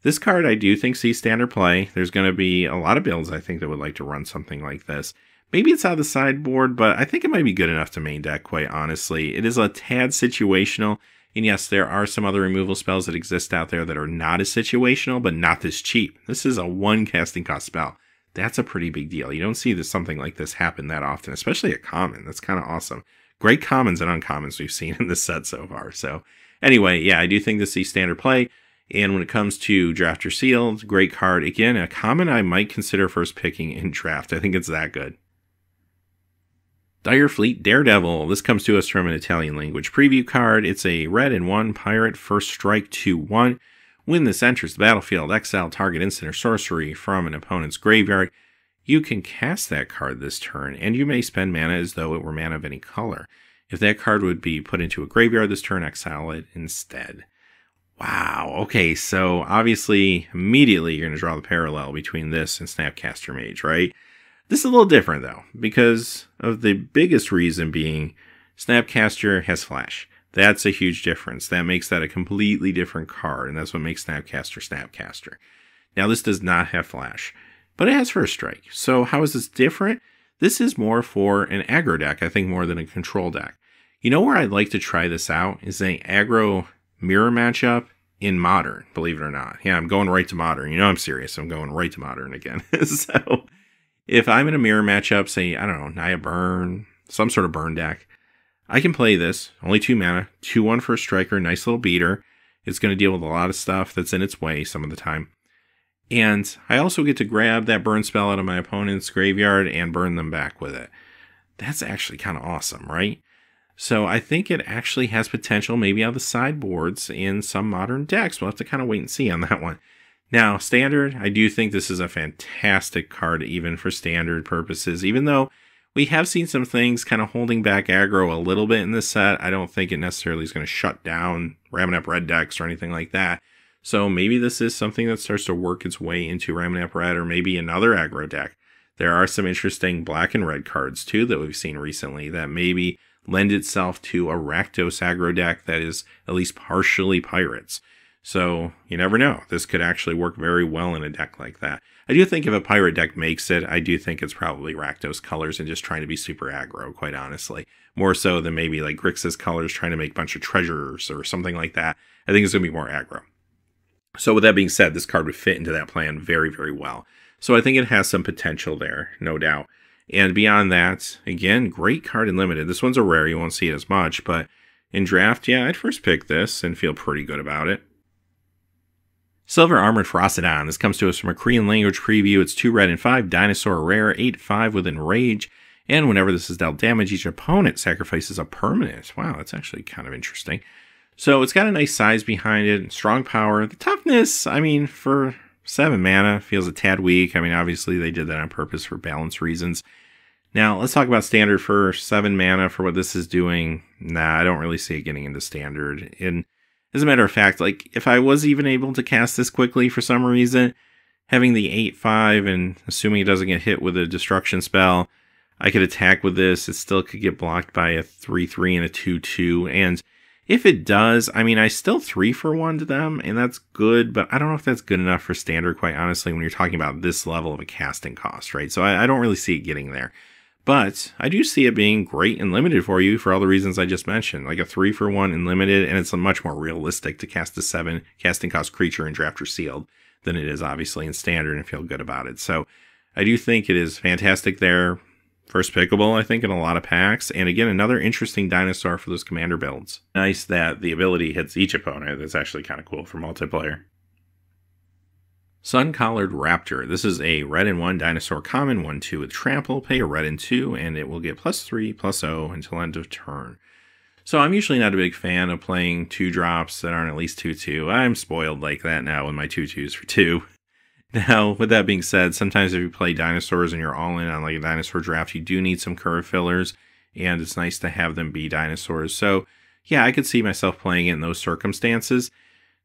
This card I do think sees standard play. There's going to be a lot of builds I think that would like to run something like this. Maybe it's out of the sideboard, but I think it might be good enough to main deck, quite honestly. It is a tad situational. And yes, there are some other removal spells that exist out there that are not as situational, but not this cheap. This is a 1 casting cost spell. That's a pretty big deal. You don't see something like this happen that often, especially a common. That's kind of awesome. Great commons and uncommons we've seen in this set so far. So anyway, yeah, I do think this sees standard play. And when it comes to Draft or Sealed, great card. Again, a common I might consider first picking in Draft. I think it's that good. Dire Fleet Daredevil. This comes to us from an Italian language preview card. It's a red and 1 pirate, first strike 2/1. When this enters the battlefield, exile target instant or sorcery from an opponent's graveyard. You can cast that card this turn, and you may spend mana as though it were mana of any color. If that card would be put into a graveyard this turn, exile it instead. Wow, okay, so obviously, immediately you're going to draw the parallel between this and Snapcaster Mage, right? This is a little different, though, because of the biggest reason being Snapcaster has Flash. That's a huge difference. That makes that a completely different card, and that's what makes Snapcaster Snapcaster. Now, this does not have Flash, but it has First Strike. So how is this different? This is more for an aggro deck, I think, more than a control deck. You know where I'd like to try this out is an aggro mirror matchup in Modern, believe it or not. Yeah, I'm going right to Modern. You know I'm serious. I'm going right to Modern again. So if I'm in a mirror matchup, say, I don't know, Naya Burn, some sort of burn deck, I can play this, only 2 mana, 2/1 for a striker, nice little beater. It's going to deal with a lot of stuff that's in its way some of the time. And I also get to grab that burn spell out of my opponent's graveyard and burn them back with it. That's actually kind of awesome, right? So I think it actually has potential maybe on the sideboards in some modern decks. We'll have to kind of wait and see on that one. Now, Standard, I do think this is a fantastic card even for Standard purposes. Even though we have seen some things kind of holding back aggro a little bit in this set, I don't think it necessarily is going to shut down Ramunap Red decks or anything like that. So maybe this is something that starts to work its way into Ramunap Red or maybe another aggro deck. There are some interesting black and red cards too that we've seen recently that maybe lend itself to a Rakdos aggro deck that is at least partially pirates. So you never know. This could actually work very well in a deck like that. I do think if a pirate deck makes it, I do think it's probably Rakdos colors and just trying to be super aggro, quite honestly. More so than maybe like Grixis colors trying to make a bunch of treasures or something like that. I think it's going to be more aggro. So with that being said, this card would fit into that plan very, very well. So I think it has some potential there, no doubt. And beyond that, again, great card in Limited. This one's a rare, you won't see it as much, but in Draft, yeah, I'd first pick this and feel pretty good about it. Silver Armored Ferocidon. This comes to us from a Korean language preview. It's 2 red and 5, dinosaur rare, 8/5 with Enrage. And whenever this is dealt damage, each opponent sacrifices a permanent. Wow, that's actually kind of interesting. So it's got a nice size behind it, strong power. The toughness, I mean, for 7 mana, feels a tad weak. I mean, obviously they did that on purpose for balance reasons. Now, let's talk about Standard for 7 mana for what this is doing. Nah, I don't really see it getting into Standard. And as a matter of fact, like, if I was even able to cast this quickly for some reason, having the 8/5 and assuming it doesn't get hit with a destruction spell, I could attack with this. It still could get blocked by a 3/3 and a 2/2. And if it does, I mean, I still 3-for-1 to them, and that's good, but I don't know if that's good enough for Standard, quite honestly, when you're talking about this level of a casting cost, right? So I don't really see it getting there. But I do see it being great and Limited for you for all the reasons I just mentioned, like a 3-for-1 in Limited, and it's much more realistic to cast a 7 casting cost creature in Draft or Sealed than it is obviously in Standard and feel good about it. So I do think it is fantastic there. First pickable, I think, in a lot of packs. And again, another interesting dinosaur for those commander builds. Nice that the ability hits each opponent. That's actually kind of cool for multiplayer. Sun-Collared Raptor. This is a red and 1 dinosaur common, 1/2 with trample. Pay a red and 2, and it will get +3/+0 until end of turn. So I'm usually not a big fan of playing 2-drops that aren't at least 2/2. I'm spoiled like that now with my 2/2s for 2. Now, with that being said, sometimes if you play dinosaurs and you're all in on like a dinosaur draft, you do need some curve fillers, and it's nice to have them be dinosaurs. So, yeah, I could see myself playing it in those circumstances.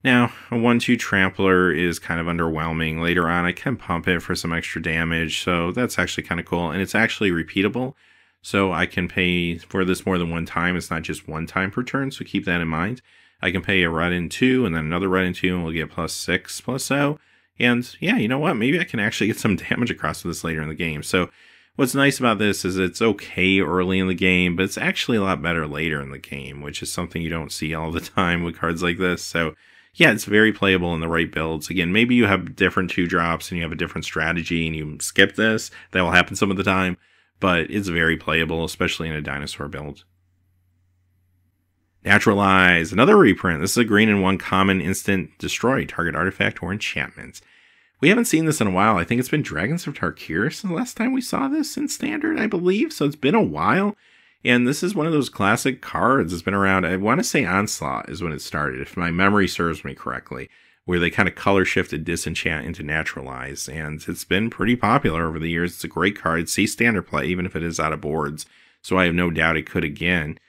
Now, a 1/2 trampler is kind of underwhelming. Later on, I can pump it for some extra damage, so that's actually kind of cool. And it's actually repeatable, so I can pay for this more than one time. It's not just one time per turn, so keep that in mind. I can pay a red and 2, and then another red and 2, and we'll get +6/+0. And yeah, you know what? Maybe I can actually get some damage across with this later in the game. So what's nice about this is it's okay early in the game, but it's actually a lot better later in the game, which is something you don't see all the time with cards like this. So yeah, it's very playable in the right builds. Again, maybe you have different 2-drops and you have a different strategy and you skip this. That will happen some of the time, but it's very playable, especially in a dinosaur build. Naturalize, another reprint. This is a green and 1 common instant destroy target artifact or enchantment. We haven't seen this in a while. I think it's been Dragons of Tarkir the last time we saw this in Standard, I believe. So it's been a while. And this is one of those classic cards that's been around. I want to say Onslaught is when it started, if my memory serves me correctly, where they kind of color shifted Disenchant into Naturalize. And it's been pretty popular over the years. It's a great card. See Standard play, even if it is out of boards. So I have no doubt it could again.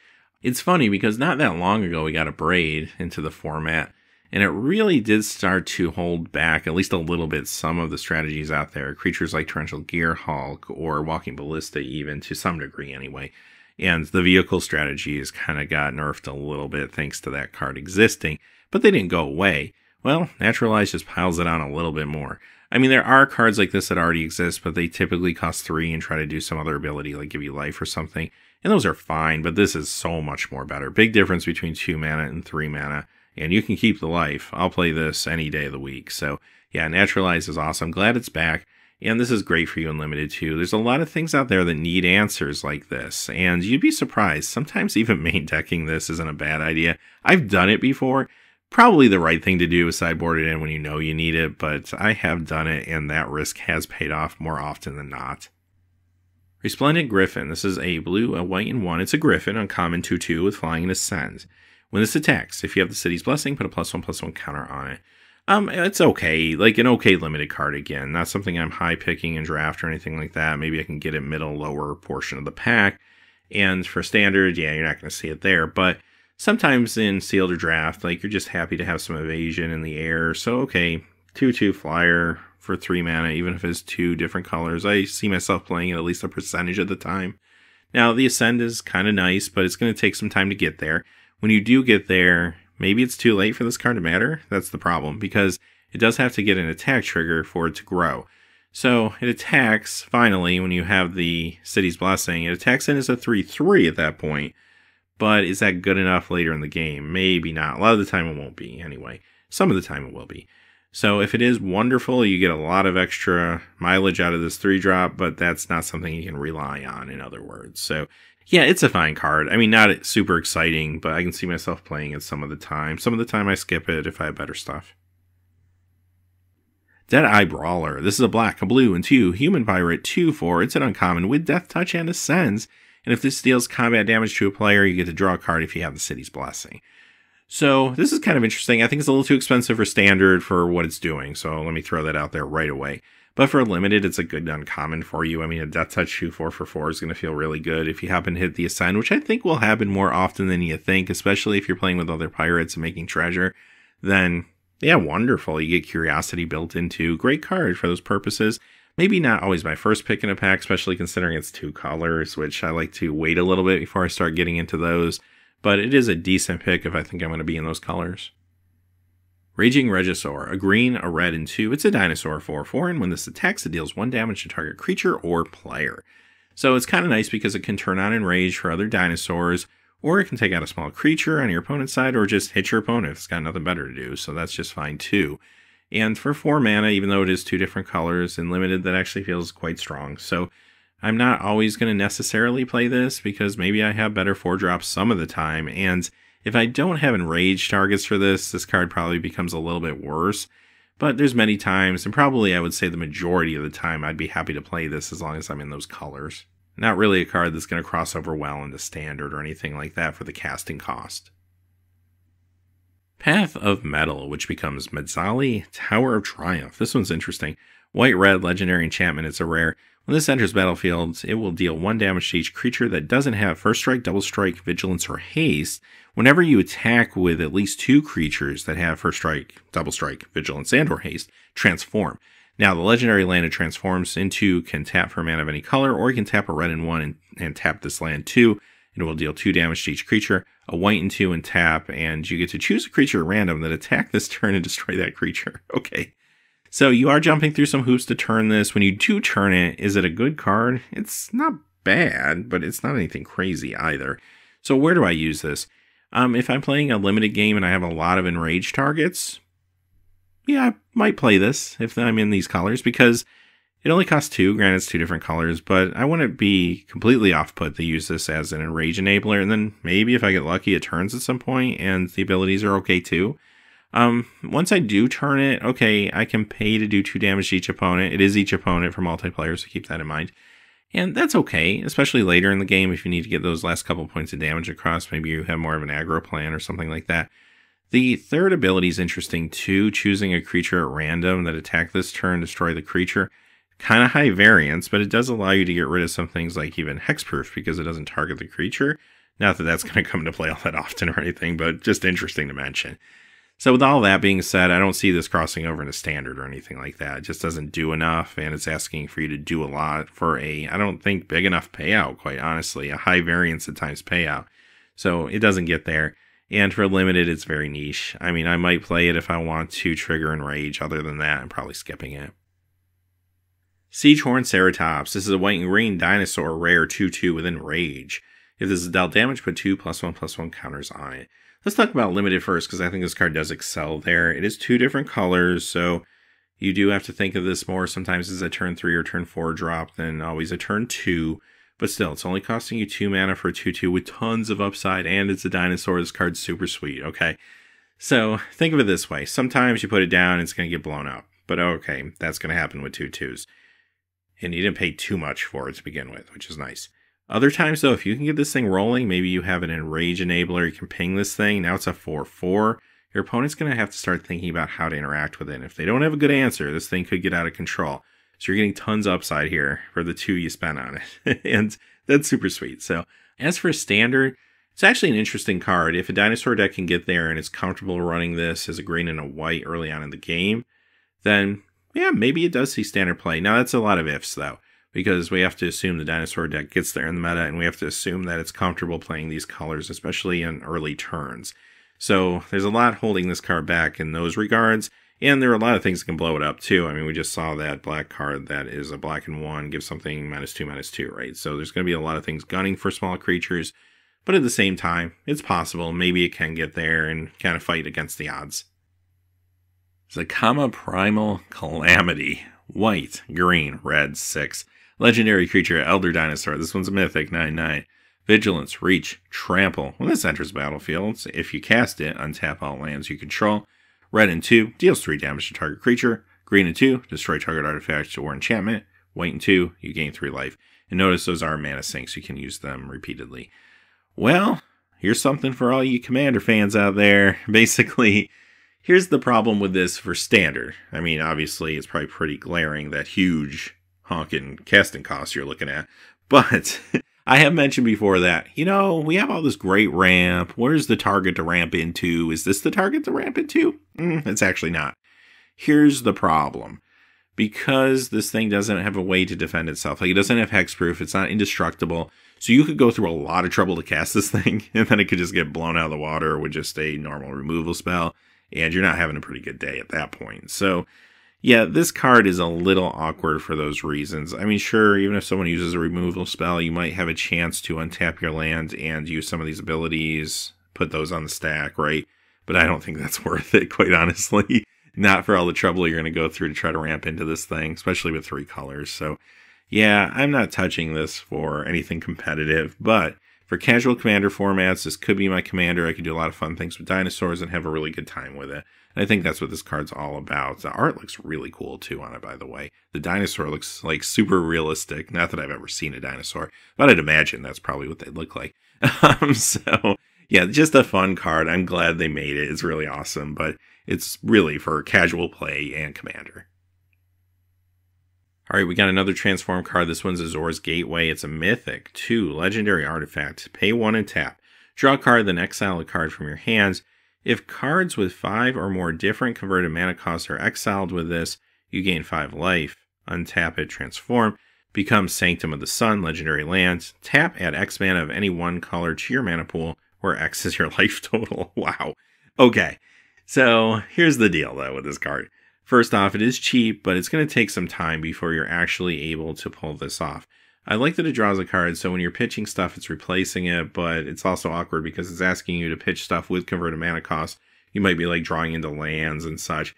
It's funny because not that long ago we got a Braid into the format, and it really did start to hold back, at least a little bit, some of the strategies out there. Creatures like Torrential Gearhulk or Walking Ballista even, to some degree anyway. And the vehicle strategies kind of got nerfed a little bit thanks to that card existing, but they didn't go away. Well, Naturalize just piles it on a little bit more. I mean, there are cards like this that already exist, but they typically cost 3 and try to do some other ability, like give you life or something. And those are fine, but this is so much more better. Big difference between 2 mana and 3 mana. And you can keep the life. I'll play this any day of the week. So, yeah, Naturalize is awesome. Glad it's back. And this is great for you in Limited too. There's a lot of things out there that need answers like this, and you'd be surprised. Sometimes even main decking this isn't a bad idea. I've done it before. Probably the right thing to do is sideboard it in when you know you need it, but I have done it, and that risk has paid off more often than not. Resplendent Griffin. This is a blue, a white, and 1. It's a Griffin, uncommon 2/2 with flying and ascend. When this attacks, if you have the City's Blessing, put a +1/+1 counter on it. It's okay, like an okay limited card again. Not something I'm high picking in draft or anything like that. Maybe I can get it middle, lower portion of the pack. And for standard, yeah, you're not going to see it there. But sometimes in sealed or draft, like you're just happy to have some evasion in the air. So okay, 2/2 flyer for 3 mana, even if it's 2 different colors. I see myself playing it at least a percentage of the time. Now the Ascend is kind of nice, but it's going to take some time to get there. When you do get there, maybe it's too late for this card to matter. That's the problem, because it does have to get an attack trigger for it to grow. So it attacks, finally, when you have the City's Blessing. It attacks in as a 3/3 at that point. But is that good enough later in the game? Maybe not. A lot of the time it won't be, anyway. Some of the time it will be. So if it is wonderful, you get a lot of extra mileage out of this 3-drop, but that's not something you can rely on, in other words. So yeah, it's a fine card. I mean, not super exciting, but I can see myself playing it some of the time. Some of the time I skip it if I have better stuff. Deadeye Brawler. This is a black, a blue, and 2 human pirate 2/4. It's an uncommon with Death Touch and Ascends. And if this deals combat damage to a player, you get to draw a card if you have the City's Blessing. So this is kind of interesting. I think it's a little too expensive for standard for what it's doing. So let me throw that out there right away. But for limited, it's a good uncommon for you. I mean, a Death Touch 2/4 for 4 is going to feel really good if you happen to hit the Ascend, which I think will happen more often than you think, especially if you're playing with other pirates and making treasure. Then, yeah, wonderful. You get Curiosity built into. Great card for those purposes. Maybe not always my first pick in a pack, especially considering it's 2 colors, which I like to wait a little bit before I start getting into those. But it is a decent pick if I think I'm going to be in those colors. Raging Regisaur, a green, a red, and 2. It's a dinosaur 4/4, and when this attacks, it deals 1 damage to target creature or player. So it's kind of nice because it can turn on Enrage for other dinosaurs, or it can take out a small creature on your opponent's side, or just hit your opponent if it's got nothing better to do, so that's just fine too. And for 4 mana, even though it is 2 different colors and limited, that actually feels quite strong. So I'm not always going to necessarily play this because maybe I have better 4-drops some of the time. And if I don't have enraged targets for this card probably becomes a little bit worse. But there's many times, and probably I would say the majority of the time, I'd be happy to play this as long as I'm in those colors. Not really a card that's going to cross over well into standard or anything like that for the casting cost. Path of Metal, which becomes Mezzali, Tower of Triumph. This one's interesting. White-red, legendary enchantment. It's a rare. When this enters battlefield, it will deal 1 damage to each creature that doesn't have First Strike, Double Strike, Vigilance, or Haste. Whenever you attack with at least 2 creatures that have First Strike, Double Strike, Vigilance, and or Haste, transform. Now, the legendary land it transforms into can tap for a mana of any color, or you can tap a red and 1 and tap this land too. It will deal 2 damage to each creature, a white and 2 and tap, and you get to choose a creature at random that attack this turn and destroy that creature. Okay. So you are jumping through some hoops to turn this. When you do turn it, is it a good card? It's not bad, but it's not anything crazy either. So where do I use this? If I'm playing a limited game and I have a lot of enraged targets, yeah, I might play this if I'm in these colors because it only costs 2. Granted, it's 2 different colors, but I wouldn't be completely off-put to use this as an enrage enabler. And then maybe if I get lucky, it turns at some point and the abilities are okay too. Once I do turn it, okay, I can pay to do 2 damage to each opponent. It is each opponent for multiplayer, so keep that in mind. And that's okay, especially later in the game if you need to get those last couple points of damage across. Maybe you have more of an aggro plan or something like that. The third ability is interesting too, choosing a creature at random that attack this turn, destroy the creature. Kind of high variance, but it does allow you to get rid of some things like even hexproof because it doesn't target the creature. Not that that's going to come into play all that often or anything, but just interesting to mention. So with all that being said, I don't see this crossing over into standard or anything like that. It just doesn't do enough, and it's asking for you to do a lot for a, I don't think, big enough payout, quite honestly. A high variance at times payout. So it doesn't get there. And for limited, it's very niche. I mean, I might play it if I want to trigger Enrage. Other than that, I'm probably skipping it. Siegehorn Ceratops. This is a white and green dinosaur rare 2/2 with Enrage. If this is dealt damage, put 2 +1/+1 counters on it. Let's talk about limited first, because I think this card does excel there. It is 2 different colors, so You do have to think of this more sometimes as a turn 3 or turn 4 drop than always a turn 2. But still, it's only costing you 2 mana for a 2/2 with tons of upside, and it's a dinosaur. This card's super sweet, okay? So think of it this way. Sometimes you put it down, it's going to get blown up. But okay, that's going to happen with 2/2s. And you didn't pay too much for it to begin with, which is nice. Other times, though, if you can get this thing rolling, maybe you have an Enrage enabler, you can ping this thing, now it's a 4/4. Your opponent's going to have to start thinking about how to interact with it. And if they don't have a good answer, this thing could get out of control. So you're getting tons of upside here for the 2 you spent on it. And that's super sweet. So as for standard, it's actually an interesting card. If a dinosaur deck can get there and is comfortable running this as a green and a white early on in the game, then yeah, maybe it does see standard play. Now that's a lot of ifs though, because we have to assume the dinosaur deck gets there in the meta, and we have to assume that it's comfortable playing these colors, especially in early turns. So there's a lot holding this card back in those regards, and there are a lot of things that can blow it up too. I mean, we just saw that black card that is a black and 1, gives something -2/-2, right? So there's going to be a lot of things gunning for small creatures, but at the same time, it's possible. Maybe it can get there and kind of fight against the odds. Zakama Primal Calamity. White, green, red, 6. Legendary creature, Elder Dinosaur. This one's a mythic, 9/9. Vigilance, Reach, Trample. When this enters battlefield, if you cast it, untap all lands you control. Red and 2, deals 3 damage to target creature. Green and 2, destroy target artifact or enchantment. White and 2, you gain 3 life. And notice those are mana sinks, you can use them repeatedly. Well, here's something for all you Commander fans out there. Basically, here's the problem with this for standard. I mean, obviously, it's probably pretty glaring, that huge honking casting cost you're looking at. But I have mentioned before that, you know, we have all this great ramp. Where's the target to ramp into? Is this the target to ramp into? It's actually not. Here's the problem. Because this thing doesn't have a way to defend itself. Like, it doesn't have hexproof. It's not indestructible. So you could go through a lot of trouble to cast this thing, and then it could just get blown out of the water with just a normal removal spell. And you're not having a pretty good day at that point. So, yeah, this card is a little awkward for those reasons. I mean, sure, even if someone uses a removal spell, you might have a chance to untap your land and use some of these abilities, put those on the stack, right? But I don't think that's worth it, quite honestly. Not for all the trouble you're going to go through to try to ramp into this thing, especially with 3 colors. So, yeah, I'm not touching this for anything competitive, but for casual commander formats, this could be my commander. I could do a lot of fun things with dinosaurs and have a really good time with it. And I think that's what this card's all about. The art looks really cool, too, on it, by the way. The dinosaur looks, like, super realistic. Not that I've ever seen a dinosaur, but I'd imagine that's probably what they'd look like. So, yeah, just a fun card. I'm glad they made it. It's really awesome, but it's really for casual play and commander. Alright, we got another transform card. This one's Azor's Gateway. It's a mythic, 2, legendary artifact. Pay 1 and tap. Draw a card, then exile a card from your hands. If cards with 5 or more different converted mana costs are exiled with this, you gain 5 life. Untap it, transform. Become Sanctum of the Sun, legendary land. Tap, add X mana of any one color to your mana pool, where X is your life total. Wow. Okay, so here's the deal, though, with this card. First off, it is cheap, but it's going to take some time before you're actually able to pull this off. I like that it draws a card, so when you're pitching stuff, it's replacing it, but it's also awkward because it's asking you to pitch stuff with converted mana cost. You might be like drawing into lands and such.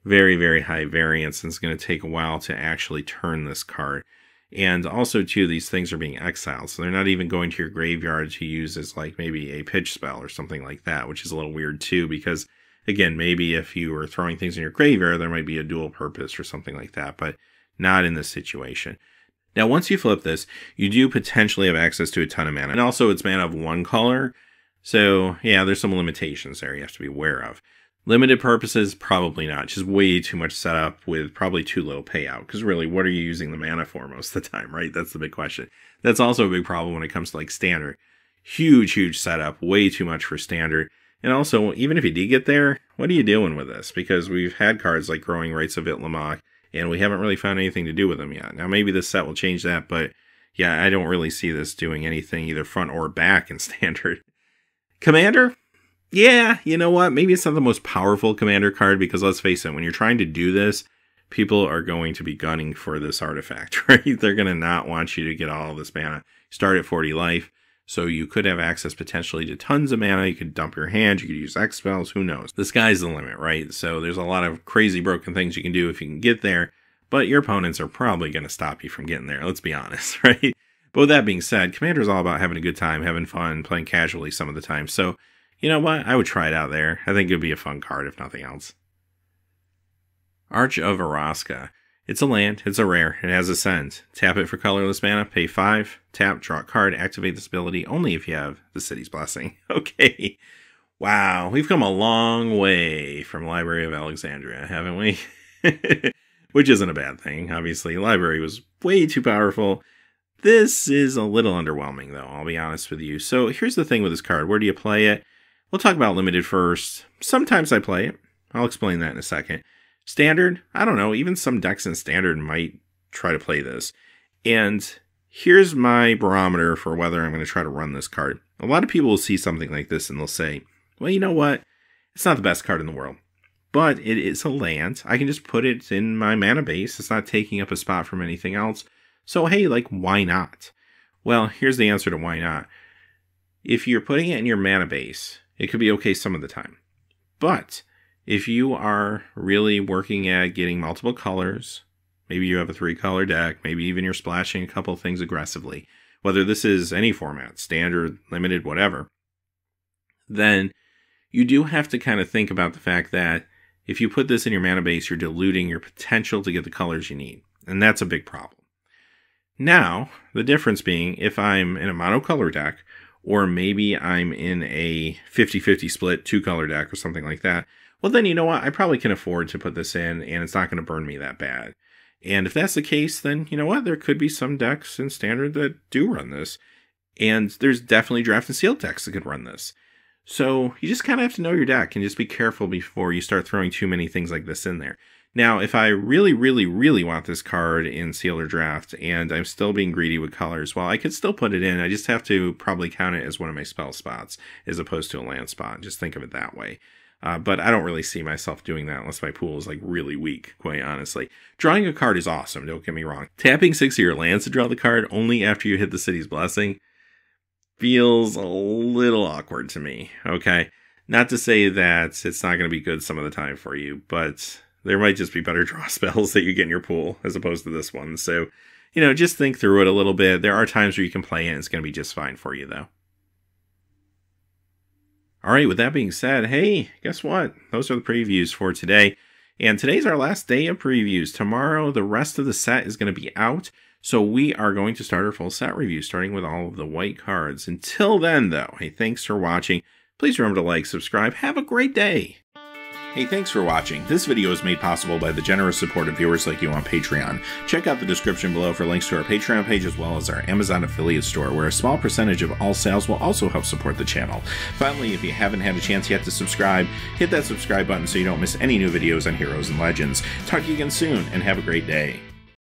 Very, very high variance, and it's going to take a while to actually turn this card. And also, too, these things are being exiled, so they're not even going to your graveyard to use as like maybe a pitch spell or something like that, which is a little weird, too, because again, maybe if you were throwing things in your graveyard, there might be a dual purpose or something like that, but not in this situation. Now, once you flip this, you do potentially have access to a ton of mana. And also, it's mana of 1 color. So, yeah, there's some limitations there you have to be aware of. Limited purposes, probably not. Just way too much setup with probably too little payout. Because really, what are you using the mana for most of the time, right? That's the big question. That's also a big problem when it comes to like standard. Huge, huge setup. Way too much for standard. And also, even if you did get there, what are you doing with this? Because we've had cards like Growing Rites of Itlamok, and we haven't really found anything to do with them yet. Now, maybe this set will change that, but yeah, I don't really see this doing anything either front or back in standard. Commander? Yeah, you know what? Maybe it's not the most powerful commander card, because let's face it, when you're trying to do this, people are going to be gunning for this artifact, right? They're going to not want you to get all of this mana. Start at 40 life. So you could have access potentially to tons of mana. You could dump your hand, you could use X spells, who knows? The sky's the limit, right? So there's a lot of crazy broken things you can do if you can get there, but your opponents are probably going to stop you from getting there, let's be honest, right? But with that being said, Commander's all about having a good time, having fun, playing casually some of the time. So, you know what? I would try it out there. I think it would be a fun card if nothing else. Arch of Araska. It's a land, it's a rare, it has Ascend. Tap it for colorless mana, pay 5, tap, draw a card, activate this ability only if you have the City's Blessing. Okay. Wow, we've come a long way from Library of Alexandria, haven't we? Which isn't a bad thing, obviously. Library was way too powerful. This is a little underwhelming, though, I'll be honest with you. So here's the thing with this card. Where do you play it? We'll talk about Limited first. Sometimes I play it. I'll explain that in a second. Standard, I don't know, even some decks in Standard might try to play this. And here's my barometer for whether I'm going to try to run this card. A lot of people will see something like this and they'll say, well, you know what? It's not the best card in the world, but it is a land. I can just put it in my mana base. It's not taking up a spot from anything else. So, hey, like, why not? Well, here's the answer to why not. If you're putting it in your mana base, it could be okay some of the time. But if you are really working at getting multiple colors, maybe you have a 3-color deck, maybe even you're splashing a couple things aggressively, whether this is any format, Standard, Limited, whatever, then you do have to kind of think about the fact that if you put this in your mana base, you're diluting your potential to get the colors you need. And that's a big problem. Now, the difference being, if I'm in a monocolor deck, or maybe I'm in a 50-50 split 2-color deck or something like that, well then, you know what, I probably can afford to put this in, and it's not going to burn me that bad. And if that's the case, then, you know what, there could be some decks in Standard that do run this. And there's definitely draft and sealed decks that could run this. So you just kind of have to know your deck and just be careful before you start throwing too many things like this in there. Now, if I really, really, really want this card in Sealed or Draft, and I'm still being greedy with colors, well, I could still put it in. I just have to probably count it as one of my spell spots, as opposed to a land spot. Just think of it that way. But I don't really see myself doing that unless my pool is like really weak, quite honestly. Drawing a card is awesome, don't get me wrong. Tapping 6 of your lands to draw the card only after you hit the City's Blessing feels a little awkward to me, okay? Not to say that it's not going to be good some of the time for you, but there might just be better draw spells that you get in your pool as opposed to this one. So, you know, just think through it a little bit. There are times where you can play it and it's going to be just fine for you, though. All right, with that being said, hey, guess what? Those are the previews for today. And today's our last day of previews. Tomorrow, the rest of the set is going to be out. So we are going to start our full set review, starting with all of the white cards. Until then, though, hey, thanks for watching. Please remember to like, subscribe. Have a great day. Hey, thanks for watching. This video is made possible by the generous support of viewers like you on Patreon. Check out the description below for links to our Patreon page as well as our Amazon affiliate store, where a small percentage of all sales will also help support the channel. Finally, if you haven't had a chance yet to subscribe, hit that subscribe button so you don't miss any new videos on Heroes and Legends. Talk to you again soon, and have a great day.